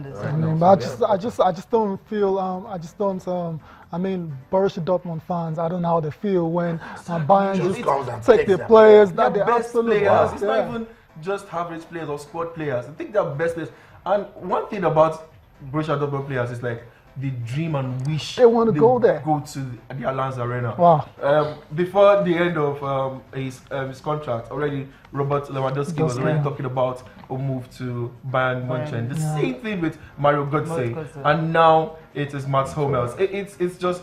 this. I mean, but I just don't feel. I mean, Borussia Dortmund fans. I don't know how they feel when Bayern just take their players. That they're best absolute players. best, It's not even just average players or squad players. I think they're best players. And one thing about Borussia Dortmund players is like they dream and wish they want to go there. Go to the Allianz Arena. Wow. Before the end of his contract, already Robert Lewandowski was already talking about a move to Bayern Munich. The same thing with Mario Götze, and now it is Mats Hummels. It's just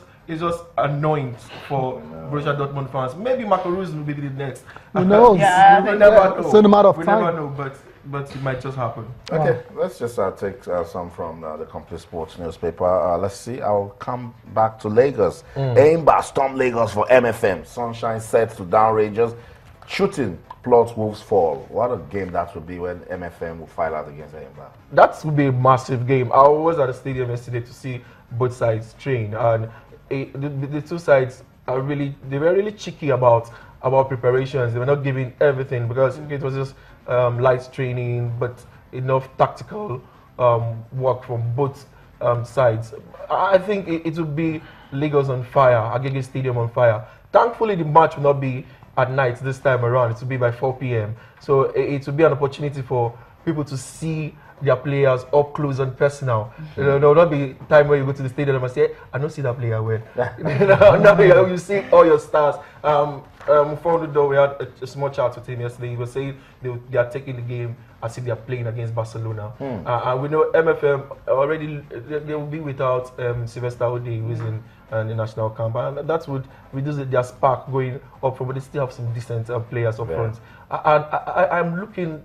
annoying for Borussia Dortmund fans. Maybe Marco Reus will be the next. Who knows? We never know. It's in a matter of time. We never know, but it might just happen. Okay, let's just take some from the Complete Sports newspaper. Let's see. I'll come back to Lagos. Eyimba storm Lagos for MFM. Sunshine set to down Rangers. Shooting plots Wolves fall. What a game that would be when MFM will file out against Eyimba. That would be a massive game. I was at the stadium yesterday to see both sides train, and the two sides are really cheeky about preparations. They were not giving everything because it was just light training, but enough tactical work from both sides. I think it would be Lagos on fire, Agege Stadium on fire. Thankfully, the match will not be at night this time around. It will be by 4 p.m. So it will be an opportunity for people to see their players up close and personal. There will not be time where you go to the stadium and say, I don't see that player well. No, you see all your stars. We had a small chat with him yesterday. He was saying they are taking the game as if they are playing against Barcelona. And we know MFM already, they will be without Sylvester Ode, who is in the national camp. And that would reduce their spark going up from, but they still have some decent players up front. And I'm looking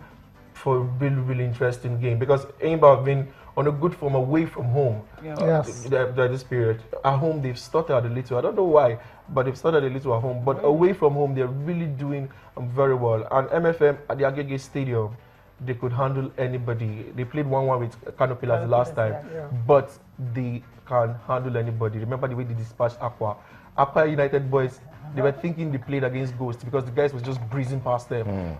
for a really interesting game because Eyimba have been on a good form away from home this period. At home they've stuttered a little. I don't know why, but they've stuttered a little at home. But away from home they're really doing very well. And MFM at the Agege Stadium, they could handle anybody. They played 1-1 with Kano Pillars the last time, but they can handle anybody. Remember the way they dispatched Aqua United boys. They were thinking they played against Ghost because the guys was just breezing past them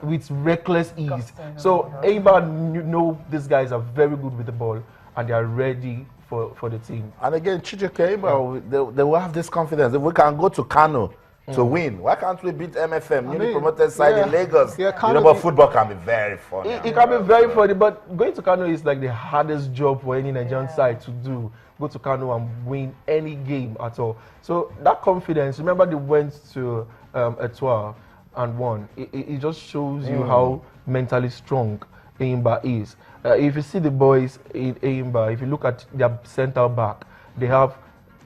with reckless ease. So Eyimba know these guys are very good with the ball and they are ready for the team. And again, Chijioke Eyimba, they will have this confidence. If we can go to Kano to win, why can't we beat MFM, newly promoted side in Lagos? But football can be very funny. It can be very funny, but going to Kano is like the hardest job for any Nigerian side to do. Go to Kano and win any game at all. So that confidence, remember they went to Nat'l and won. It just shows you how mentally strong Eyimba is. If you see the boys in Eyimba, if you look at their centre back, they have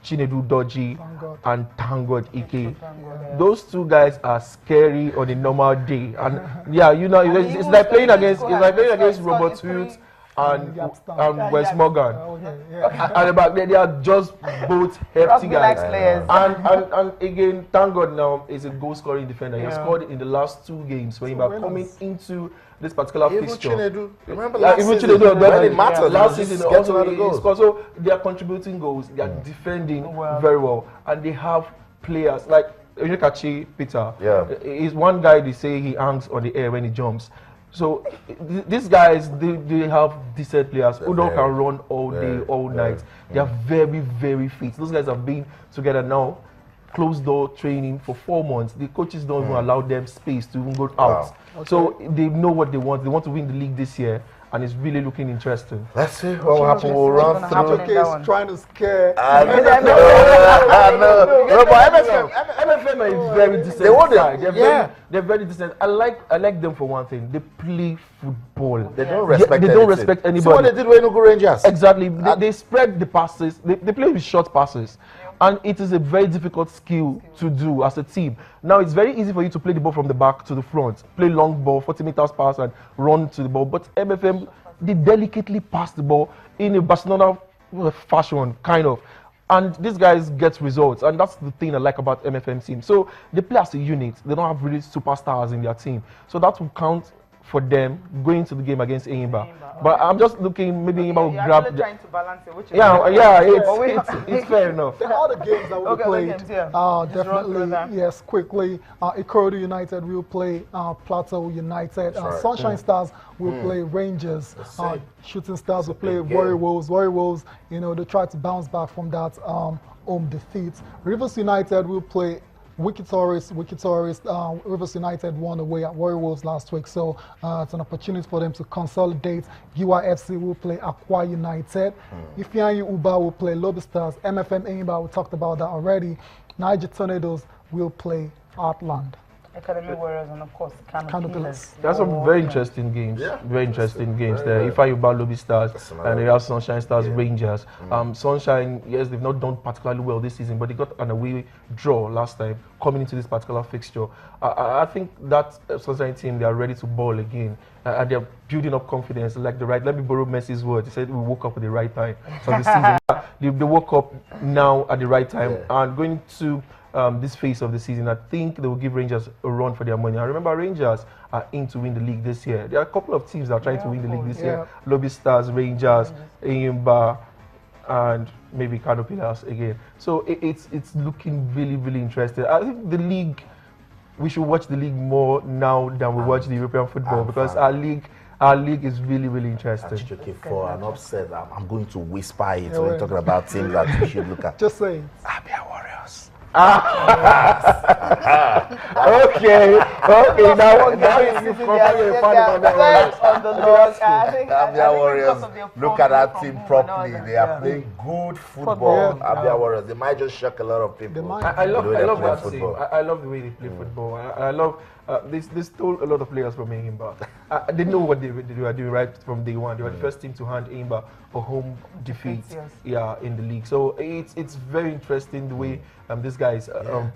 Chinedu Doji and Tangod Ike. Those two guys are scary on a normal day. And it's like playing against Robert Hughes and West Morgan. And back there, they are just both hefty guys. And again, thank God now is a goal scoring defender. He has scored in the last 2 games when he was coming into this particular fixture. Chinedu. Remember last season, when it mattered. Last season also he scored. So they are contributing goals. They are defending very well, and they have players like Onyekachi Peter. He's one guy they say he hangs on the air when he jumps. So these guys, they have decent players who can run all day, all night. They are very fit. Those guys have been together now, closed door training for 4 months. The coaches don't even allow them space to even go out. So they know what they want. They want to win the league this year, and it's really looking interesting. Let's see what will happen. We'll run through. Chijioke is trying to scare. MFM is very decent. They're very decent. I like them for one thing. They play football. They don't respect. They don't respect anybody. See what they did with Enugu Rangers. Exactly. They spread the passes. They play with short passes. And it is a very difficult skill to do as a team. Now, it's very easy for you to play the ball from the back to the front, play long ball, 40 meters pass, and run to the ball. But MFM, they delicately pass the ball in a Barcelona fashion, kind of. And these guys get results. And that's the thing I like about MFM team. So they play as a unit. They don't have really superstars in their team. So that will count for them going to the game against Eyimba. But I'm just looking, maybe Eyimba will grab. Trying to balance it, which is it's fair enough. There are the games that will be played. Definitely, yes, quickly. Ikorodu United will play Plateau United. Sunshine Stars will play Rangers. Shooting Stars will play Warrior Wolves. Warrior Wolves, you know, they try to bounce back from that home defeat. Rivers United will play Wiki Tourists. Rivers United won away at Warrior Wolves last week, so it's an opportunity for them to consolidate. UIFC will play Aqua United. Ifeanyi Uba will play Lobby Stars. MFM Eyimba, we talked about that already. Niger Tornadoes will play Heartland. Academy Warriors and of course Kano Pillars. That's some very interesting games. Very interesting games there. Ifeanyi Uba, Lobby Stars, and they have Sunshine Stars, Rangers. Sunshine, yes, they've not done particularly well this season, but they got an away draw last time coming into this particular fixture. I think that Sunshine team, they are ready to ball again, and they're building up confidence. Like let me borrow Messi's words. He said we woke up at the right time for the season. They woke up now at the right time and going to this phase of the season, I think they will give Rangers a run for their money. I remember Rangers are in to win the league this year. There are a couple of teams that are trying to win the league this year. Lobby Stars, Rangers, Eyimba, and maybe Kano Pillars again. So it's looking really, really interesting. I think the league, we should watch the league more now than we watch the European football, because our league is really, really interesting. For an upset, I'm going to whisper it when we're talking about teams that we should look at. Just say Abia Warriors. Okay. Now you probably a fan of Abia Warriors. Look at that team properly. They are playing good football. Abia Warriors. They might just shock a lot of people. I love that team. I love the way they play football. I love. They stole a lot of players from Eyimba. They know what they were doing right from day one. They were the first team to hand Eyimba a home defeat in the league. So it's very interesting the way these guys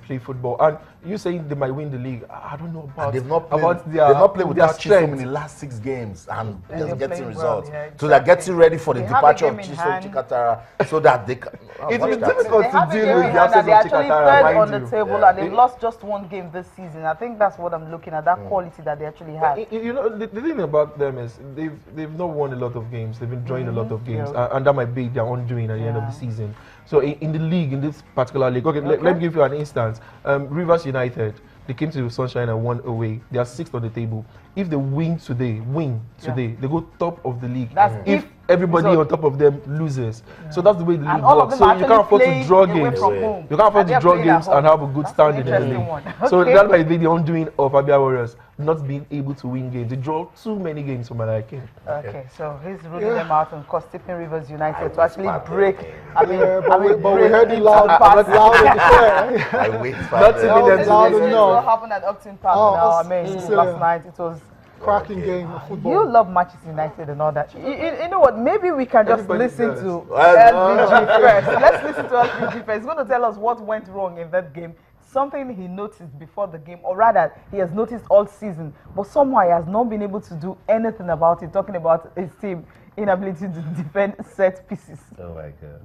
play football. And you saying they might win the league, I don't know about they've not played without Chisom in the last 6 games and just getting results. So they're getting ready for the departure of Chisom Chikatara so that they can... It's difficult to deal with the absence of Chikatara, third on the table and they've lost just 1 game this season. I think that's what I'm looking at, that quality that they actually have. You know, the thing about them is they've not won a lot of games. They've been drawing a lot of games, and that might be their undoing at the end of the season. So in the league, in this particular league, let me give you an instance. Rivers United, they came to Sunshine and won away. They are 6th on the table. If they win today, they go top of the league. If everybody on top of them loses. So that's the way the league works. So you can't afford to draw games. You can't afford to draw games and have a good standing in the league. So that might be the undoing of Abia Warriors, not being able to win games. They draw too many games for my liking. Okay, so he's ruling them out and tipping Rivers United to actually break. But we heard it loud and clear. I wait for what happened at Upton Park last night. It was cracking game of football. You love Manchester United and all that. You know what? Maybe we can just listen to LBG first. Let's listen to LBG first. He's going to tell us what went wrong in that game. Something he noticed before the game, or rather, he has noticed all season, but somehow he has not been able to do anything about it, talking about his team inability to defend set pieces. Oh my God.